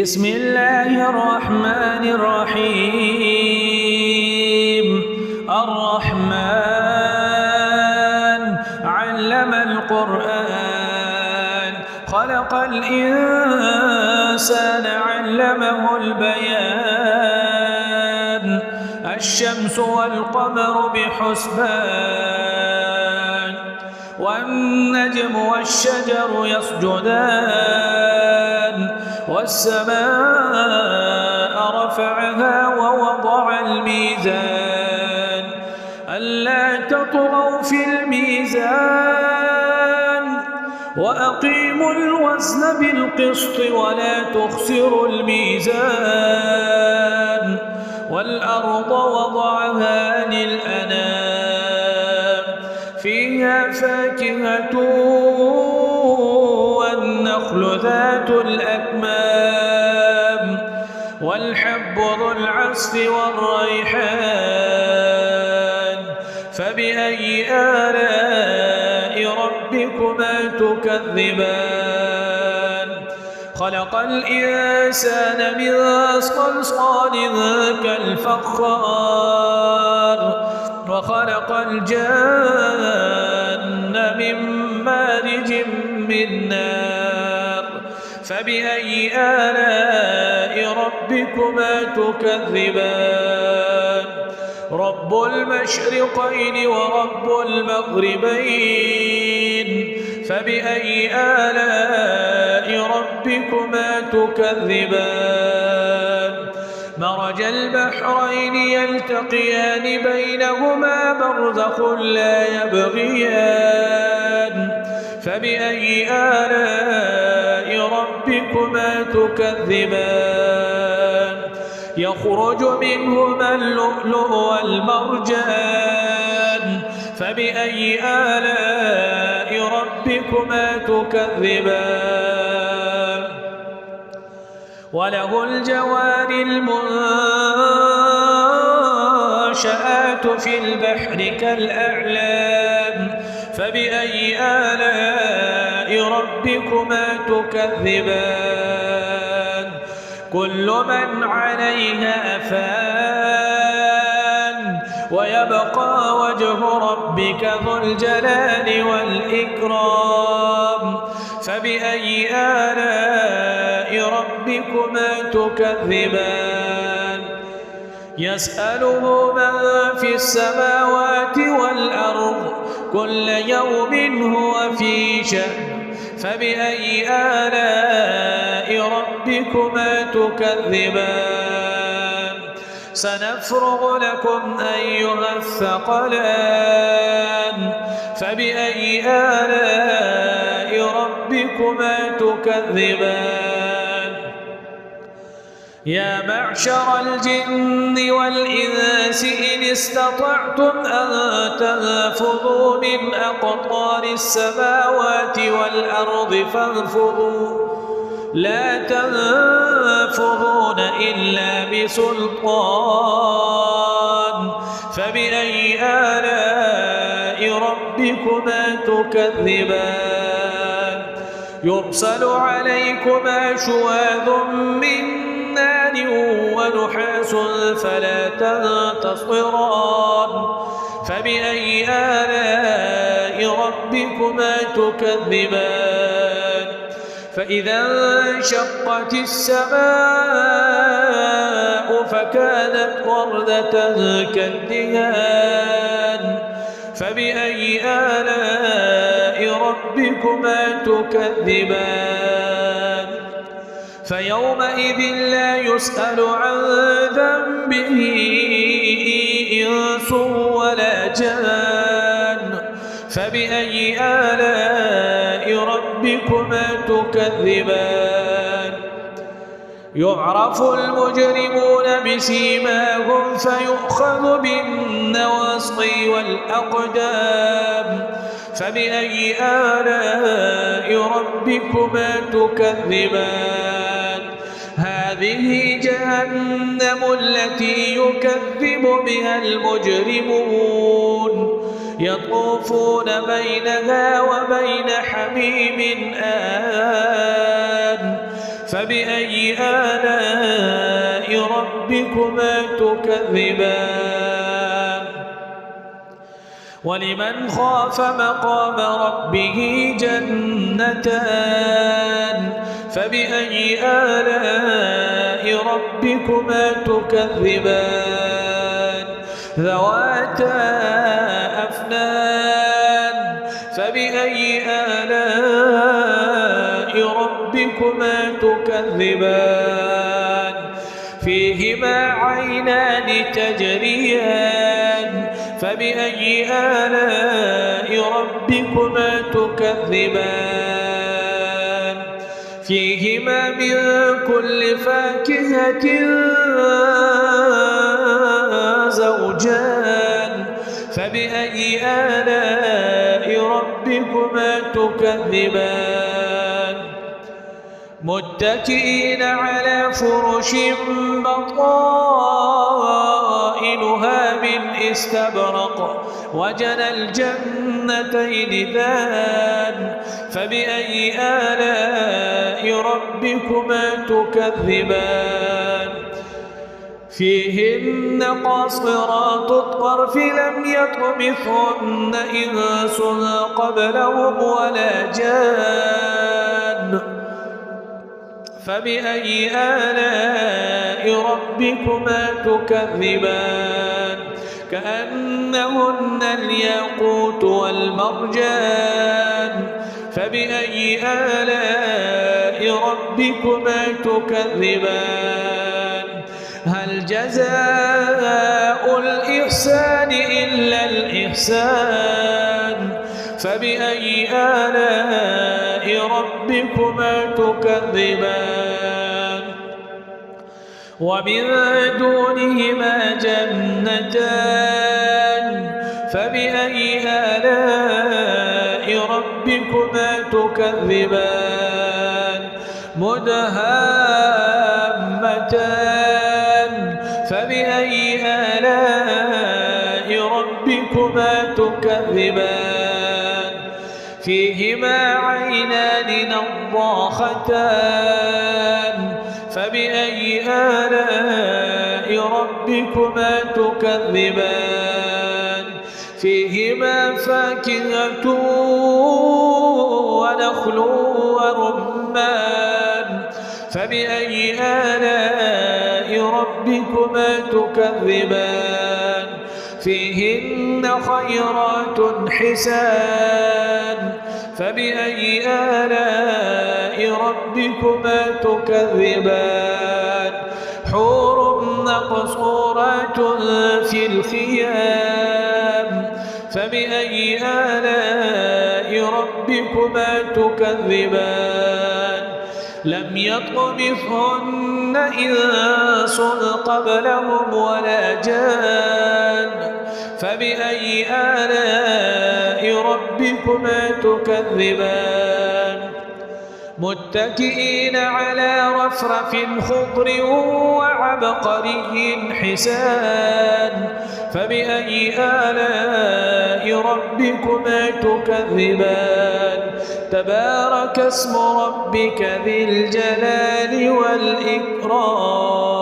بسم الله الرحمن الرحيم. الرحمن علم القرآن، خلق الإنسان علمه البيان. الشمس والقمر بحسبان، والنجم والشجر يسجدان. والسماء رفعها ووضع الميزان، ألا تطغوا في الميزان وأقيموا الوزن بالقسط ولا تخسروا الميزان. والأرض وضعها للأنام، فيها فاكهة والنخل ذات الأكمام، والحب ذو العصف والريحان. فبأي آلاء ربكما تكذبان؟ خلق الإنسان من صلصال كالفخار، وخلق الجن من مارج من نار. فبأي آلاء ربكما تكذبان؟ رب المشرقين ورب المغربين. فبأي آلاء ربكما تكذبان؟ مرج البحرين يلتقيان بينهما برزخ لا يبغيان. فبأي آلاء ربكما تكذبان؟ يخرج منهما اللؤلؤ والمرجان. فبأي آلاء ربكما تكذبان؟ وله الجوار المنشآت في البحر كالأعلام. فبأي آلاء ربكما تكذبان؟ كل من عليها فان، ويبقى وجه ربك ذو الجلال والإكرام. فبأي آلاء ربكما تكذبان؟ يسأله من في السماوات والأرض، كل يوم هو في شأن. فبأي آلاء ربكما تكذبان؟ سنفرغ لكم أيها الثقلان. فبأي آلاء ربكما تكذبان؟ يا معشر الجن والإنس إن استطعتم أن تنفذوا من أقطار السماوات والأرض فانفذوا، لا تنفذون إلا بسلطان. فبأي آلاء ربكما تكذبان؟ يرسل عليكما شواظ من نار ونحاس فلا تنتصران. فبأي آلاء ربكما تكذبان؟ فإذا انشقت السماء فكانت وردة كالدهان. فبأي آلاء ربكما تكذبان؟ فيومئذ لا يسأل عن ذنبه إنس ولا جان. فبأي آلاء ربكما تكذبان؟ يعرف المجرمون بسيماهم فيؤخذ بالنواصي والأقدام. فبأي آلاء ربكما تكذبان؟ هذه جهنم التي يكذب بها المجرمون، يطوفون بينها وبين حميم آن. فبأي آلاء ربكما تكذبان ولمن خاف مقام ربه جنتان فبأي آلاء ربكما تكذبان ذواتا أفنان فبأي آلاء ربكما تكذبان فيهما عينان تجريان فبأي آلاء ربكما تكذبان فيهما من كل فاكهة زوجان فبأي آلاء ربكما تكذبان متكئين على فرش بطائنها من استبرق وجنى الجنتين دان فبأي آلاء ربكما تكذبان فيهن قاصرات الطرف لم يطمثهن إنس قبلهم ولا جان فبأي آلاء ربكما تكذبان كأنهن الياقوت والمرجان فبأي آلاء ربكما تكذبان هل جزاء الإحسان إلا الإحسان فبأي آلاء ربكما تكذبان ومن دونهما جنتان فبأي آلاء ربكما تكذبان مدهامتان فبأي آلاء ربكما تكذبان فيهما عينان نضاختان فبأي آلاء ربكما تكذبان فيهما فاكهة ونخل ورمان فبأي آلاء ربكما تكذبان فيهن خيرات حسان فبأي آلاء ربكما تكذبان حور مقصورات في الخيام فبأي آلاء ربكما تكذبان لم يطمثهن إنس قبلهم ولا جان فبأي آلاء ربكما تكذبان متكئين على رفرف خضر وعبقري حسان فبأي آلاء ربكما تكذبان تبارك اسم ربك ذي الجلال والإكرام